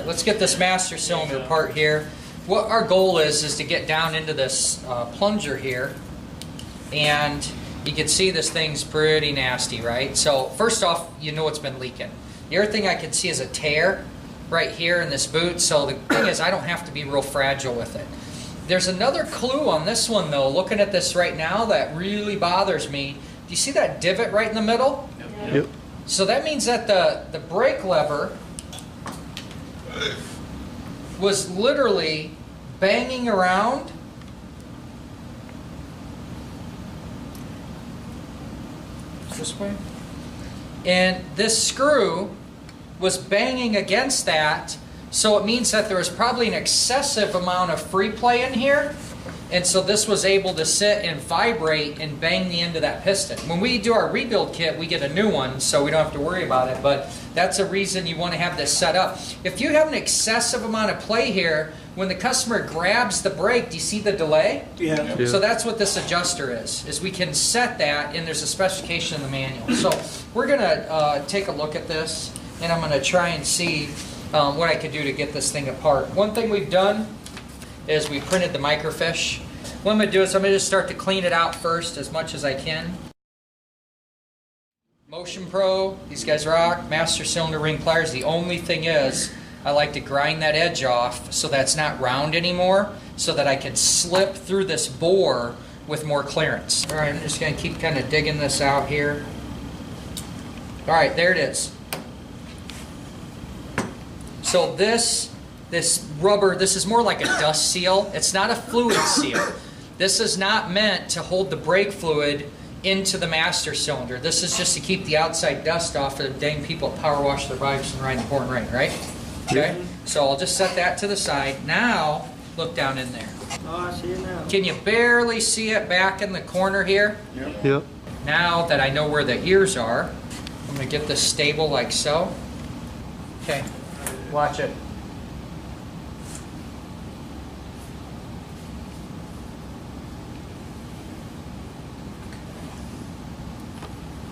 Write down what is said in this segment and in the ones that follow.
Alright, let's get this master cylinder part here. What our goal is to get down into this plunger here, and you can see this thing's pretty nasty, right? So first off, you know it's been leaking. The other thing I can see is a tear right here in this boot, so the thing is I don't have to be real fragile with it. There's another clue on this one though, looking at this right now, that really bothers me. Do you see that divot right in the middle? Yep. So that means that the brake lever was literally banging around this way, and this screw was banging against that, so it means that there was probably an excessive amount of free play in here, and so this was able to sit and vibrate and bang the end of that piston. When we do our rebuild kit, we get a new one, so we don't have to worry about it, but that's a reason you want to have this set up. If you have an excessive amount of play here, when the customer grabs the brake, do you see the delay? Yeah. So that's what this adjuster is we can set that, and there's a specification in the manual. So we're going to take a look at this, and I'm going to try and see what I could do to get this thing apart. One thing we've done is we printed the microfiche. What I'm going to do is I'm going to just start to clean it out first as much as I can. Motion Pro, these guys rock. Master cylinder ring pliers. The only thing is I like to grind that edge off so that's not round anymore, so that I can slip through this bore with more clearance. All right, I'm just going to keep kind of digging this out here. All right, there it is. So this rubber, this is more like a dust seal. It's not a fluid seal. This is not meant to hold the brake fluid into the master cylinder. This is just to keep the outside dust off of the dang people that power wash their bikes and ride in the pouring rain, right? Okay, so I'll just set that to the side. Now, look down in there. Oh, I see it now. Can you barely see it back in the corner here? Yep. Now that I know where the ears are, I'm going to get this stable like so. Okay, watch it.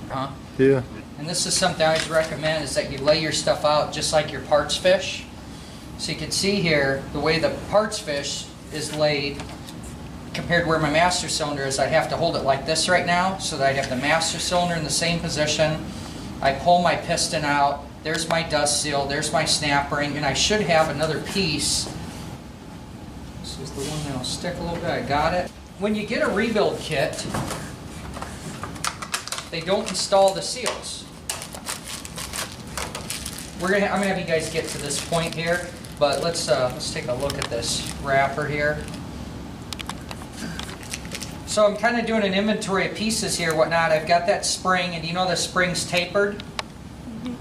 Huh? Yeah. And this is something I always recommend, is that you lay your stuff out just like your parts fish. So you can see here the way the parts fish is laid compared to where my master cylinder is. I have to hold it like this right now, so that I have the master cylinder in the same position. I pull my piston out. There's my dust seal. There's my snap ring, and I should have another piece. This is the one that'll stick a little bit. I got it. When you get a rebuild kit, they don't install the seals. I'm gonna have you guys get to this point here, but let's take a look at this wrapper here. So I'm kind of doing an inventory of pieces here, whatnot. I've got that spring, and you know the spring's tapered.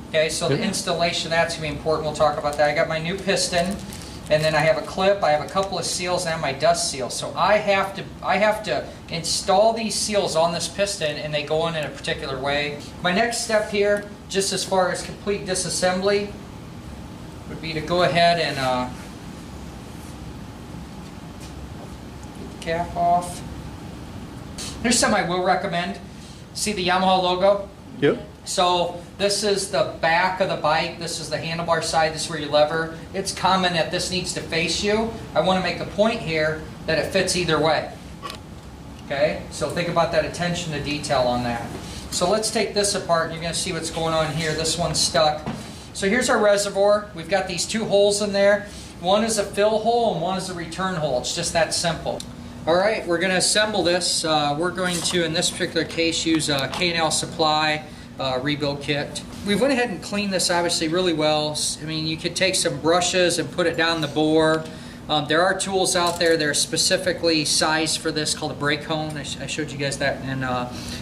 Okay, so the installation of that's gonna be important. We'll talk about that. I got my new piston, and then I have a clip. I have a couple of seals and my dust seal. So I have to install these seals on this piston, and they go in a particular way. My next step here, just as far as complete disassembly, would be to go ahead and get the cap off. Here's something I will recommend. See the Yamaha logo? Yep. So this is the back of the bike. This is the handlebar side. This is where you lever. It's common that this needs to face you. I want to make a point here that it fits either way. Okay? So think about that attention to detail on that. So let's take this apart. You're going to see what's going on here. This one's stuck. So here's our reservoir. We've got these two holes in there. One is a fill hole and one is a return hole. It's just that simple. Alright, we're going to assemble this. We're going to, in this particular case, use a K&L Supply rebuild kit. We went ahead and cleaned this obviously really well. I mean, you could take some brushes and put it down the bore. There are tools out there that are specifically sized for this, called a brake hone. I showed you guys that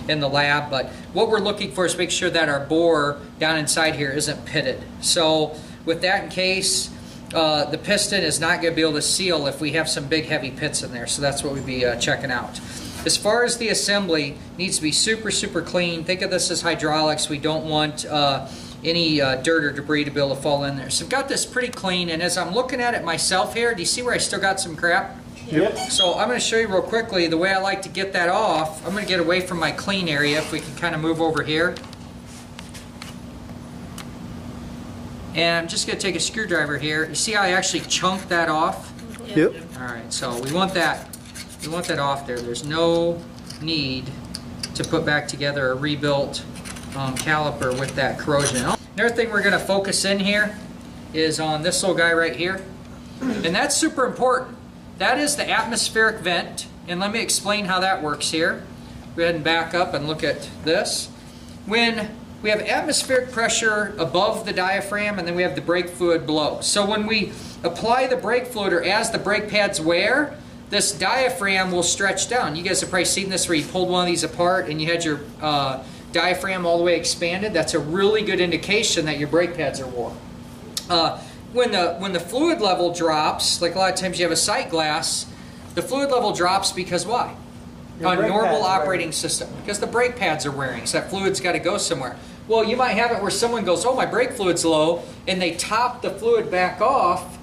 in the lab. But what we're looking for is make sure that our bore down inside here isn't pitted. So with that in case, the piston is not going to be able to seal if we have some big heavy pits in there. So that's what we'd be checking out. As far as the assembly, needs to be super, super clean. Think of this as hydraulics. We don't want any dirt or debris to be able to fall in there. So I've got this pretty clean, and as I'm looking at it myself here, do you see where I still got some crap? Yep. So I'm going to show you real quickly the way I like to get that off. I'm going to get away from my clean area, if we can kind of move over here. And I'm just going to take a screwdriver here. You see how I actually chunked that off? Yep. All right, so we want that off there. There's no need to put back together a rebuilt caliper with that corrosion. Another thing we're going to focus in here is on this little guy right here. And that's super important. That is the atmospheric vent. And let me explain how that works here. Go ahead and back up and look at this. When we have atmospheric pressure above the diaphragm and then we have the brake fluid below. So when we apply the brake fluid or as the brake pads wear, this diaphragm will stretch down. You guys have probably seen this where you pulled one of these apart and you had your diaphragm all the way expanded. That's a really good indication that your brake pads are worn. When the fluid level drops, like a lot of times you have a sight glass, the fluid level drops because why? A normal operating system. Because the brake pads are wearing, so that fluid's got to go somewhere. Well, you might have it where someone goes, oh, my brake fluid's low, and they top the fluid back off.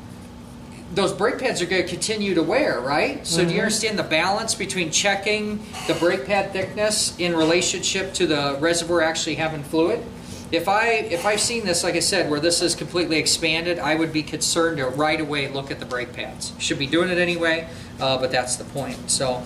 Those brake pads are going to continue to wear, right? So do you understand the balance between checking the brake pad thickness in relationship to the reservoir actually having fluid? If I've seen this, like I said, where this is completely expanded, I would be concerned to right away look at the brake pads. Should be doing it anyway, but that's the point. So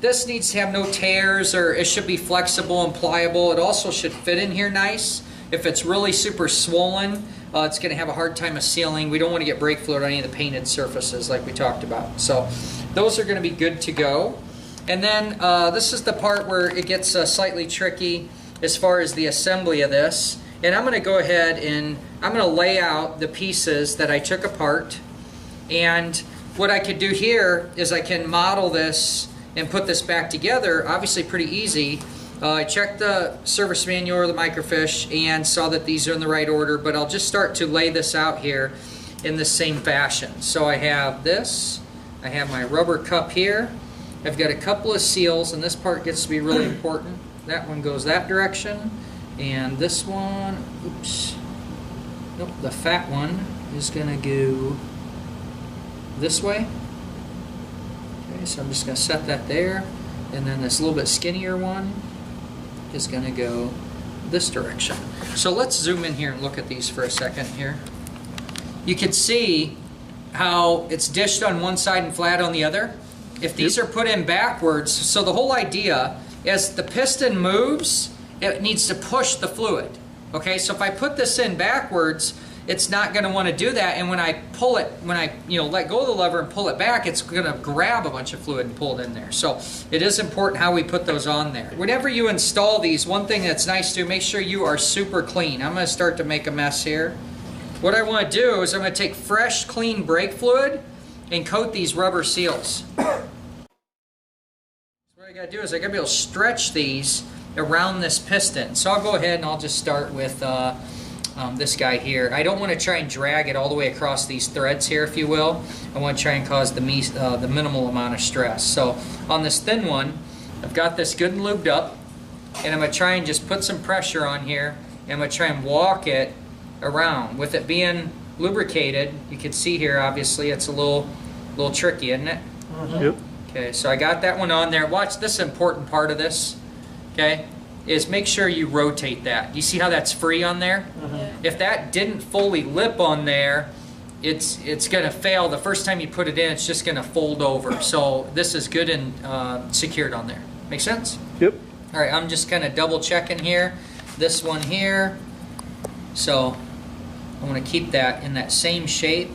this needs to have no tears, or it should be flexible and pliable. It also should fit in here nice. If it's really super swollen, it's going to have a hard time of sealing. We don't want to get brake fluid on any of the painted surfaces like we talked about. So those are going to be good to go. And then this is the part where it gets slightly tricky as far as the assembly of this. And I'm going to go ahead and I'm going to lay out the pieces that I took apart. And what I could do here is I can model this and put this back together. Obviously pretty easy. I checked the service manual or the microfiche and saw that these are in the right order, but I'll just start to lay this out here in the same fashion. So I have this, I have my rubber cup here, I've got a couple of seals, and this part gets to be really important. That one goes that direction, and this one, oops, nope, the fat one is going to go this way. Okay, so I'm just going to set that there, and then this little bit skinnier one is going to go this direction. So let's zoom in here and look at these for a second here. You can see how it's dished on one side and flat on the other. If these are put in backwards, so the whole idea, as the piston moves, it needs to push the fluid. Okay, so if I put this in backwards, it's not going to want to do that, and when I pull it, when I let go of the lever and pull it back, it's going to grab a bunch of fluid and pull it in there. So it is important how we put those on there. Whenever you install these, one thing that's nice to make sure you are super clean. I'm going to start to make a mess here. What I want to do is I'm going to take fresh, clean brake fluid and coat these rubber seals. So what I got to do is I got to be able to stretch these around this piston. So I'll go ahead and I'll just start with this guy here. I don't want to try and drag it all the way across these threads here, if you will. I want to try and cause the minimal amount of stress. So on this thin one, I've got this good and lubed up, and I'm going to try and just put some pressure on here, and I'm going to try and walk it around. With it being lubricated, you can see here, obviously, it's a little tricky, isn't it? Yep. Okay, so I got that one on there. Watch this important part of this, okay, is make sure you rotate that. You see how that's free on there? If that didn't fully lip on there, it's going to fail. The first time you put it in, it's just going to fold over. So this is good and secured on there. Make sense? Yep. All right, I'm just kind of double checking here. This one here. So I'm going to keep that in that same shape.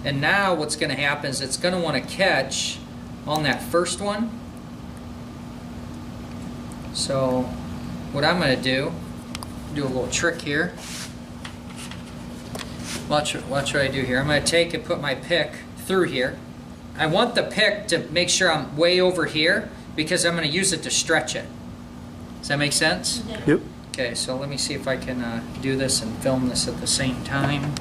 And now what's going to happen is it's going to want to catch on that first one. So what I'm going to do a little trick here. Watch what I do here. I'm going to take and put my pick through here. I want the pick to make sure I'm way over here because I'm going to use it to stretch it. Does that make sense? Yeah. Yep. Okay, so let me see if I can do this and film this at the same time.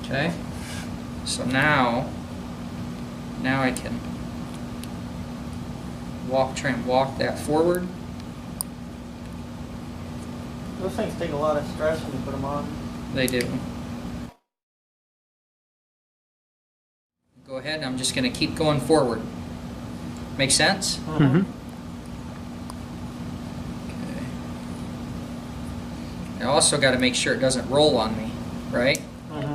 Okay, so now I can try and walk that forward. Those things take a lot of stress when you put them on. They do. Go ahead, and I'm just going to keep going forward. Make sense? Mm-hmm. also got to make sure it doesn't roll on me, right?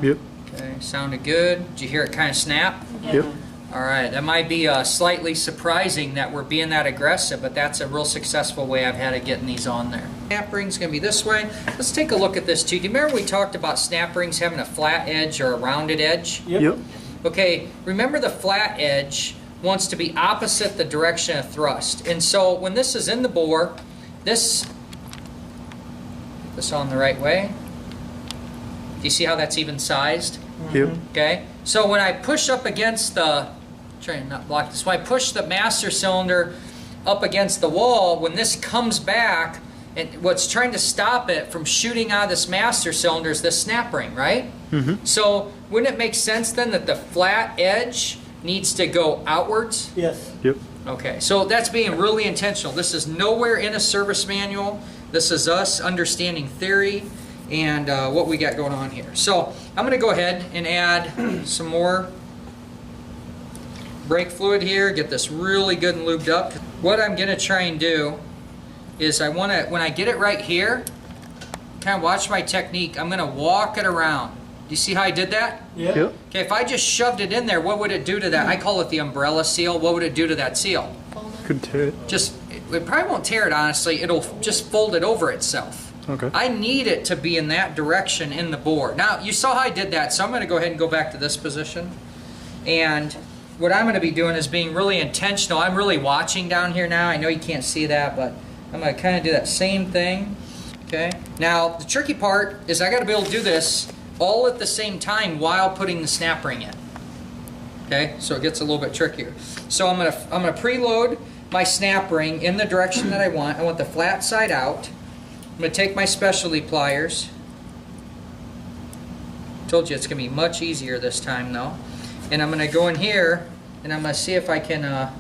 Yep. Okay, sounded good. Did you hear it kind of snap? Yep. All right, that might be slightly surprising that we're being that aggressive, but that's a real successful way I've had of getting these on there. Snap ring's going to be this way. Let's take a look at this too. Do you remember we talked about snap rings having a flat edge or a rounded edge? Yep. Okay, remember the flat edge wants to be opposite the direction of thrust. And so when this is in the bore, this on the right way. Do you see how that's even sized? Yep. Okay, so when I push up against the, try to not block this, when I push the master cylinder up against the wall, when this comes back, and what's trying to stop it from shooting out of this master cylinder is this snap ring, right? So wouldn't it make sense then that the flat edge needs to go outwards? Yes. Yep. Okay, so that's being really intentional. This is nowhere in a service manual. This is us understanding theory and what we got going on here. So I'm going to go ahead and add some more brake fluid here, get this really good and lubed up. What I'm going to try and do is I want to, when I get it right here, kind of watch my technique, I'm going to walk it around. Do you see how I did that? Yeah. Yep. Okay, if I just shoved it in there, what would it do to that? I call it the umbrella seal. What would it do to that seal? Could tear it. Just, it probably won't tear it, honestly. It'll just fold it over itself. Okay. I need it to be in that direction in the bore. Now, you saw how I did that, so I'm going to go ahead and go back to this position. And what I'm going to be doing is being really intentional. I'm really watching down here now. I know you can't see that, but I'm going to kind of do that same thing. Okay. Now, the tricky part is I got to be able to do this all at the same time while putting the snap ring in. Okay, so it gets a little bit trickier. So I'm gonna preload my snap ring in the direction that I want. I want the flat side out. I'm gonna take my specialty pliers. Told you it's gonna be much easier this time though. And I'm gonna go in here and I'm gonna see if I can. I'm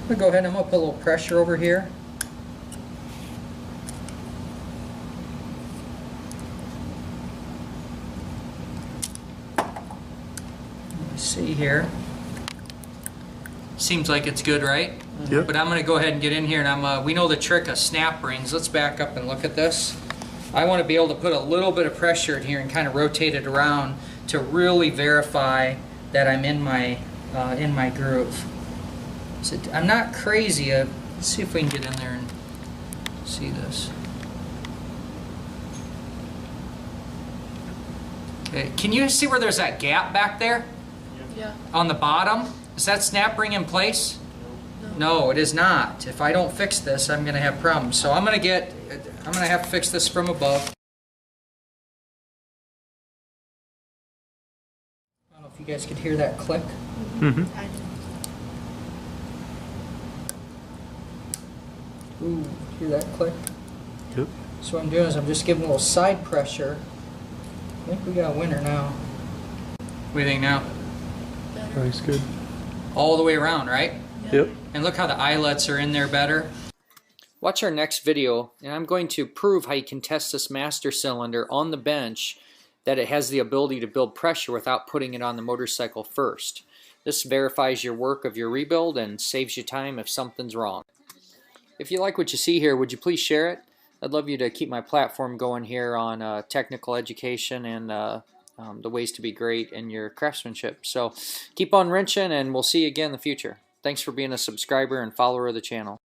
gonna go ahead and I'm gonna put a little pressure over here. See here. Seems like it's good, right? Yep. But I'm going to go ahead and get in here, and we know the trick of snap rings. Let's back up and look at this. I want to be able to put a little bit of pressure in here and kind of rotate it around to really verify that I'm in my groove. So I'm not crazy. Let's see if we can get in there and see this. Okay, can you see where there's that gap back there? Yeah. On the bottom? Is that snap ring in place? No, it is not. If I don't fix this, I'm going to have problems. So I'm going to have to fix this from above. I don't know if you guys could hear that click. Mm-hmm. Ooh, hear that click? Yep. So what I'm doing is I'm just giving a little side pressure. I think we got a winner now. What do you think now? Nice, good. All the way around, right? Yep. And look how the eyelets are in there better. Watch our next video, and I'm going to prove how you can test this master cylinder on the bench, that it has the ability to build pressure without putting it on the motorcycle first. This verifies your work of your rebuild and saves you time if something's wrong. If you like what you see here, would you please share it? I'd love you to keep my platform going here on technical education and the ways to be great in your craftsmanship. So keep on wrenching, and we'll see you again in the future. Thanks for being a subscriber and follower of the channel.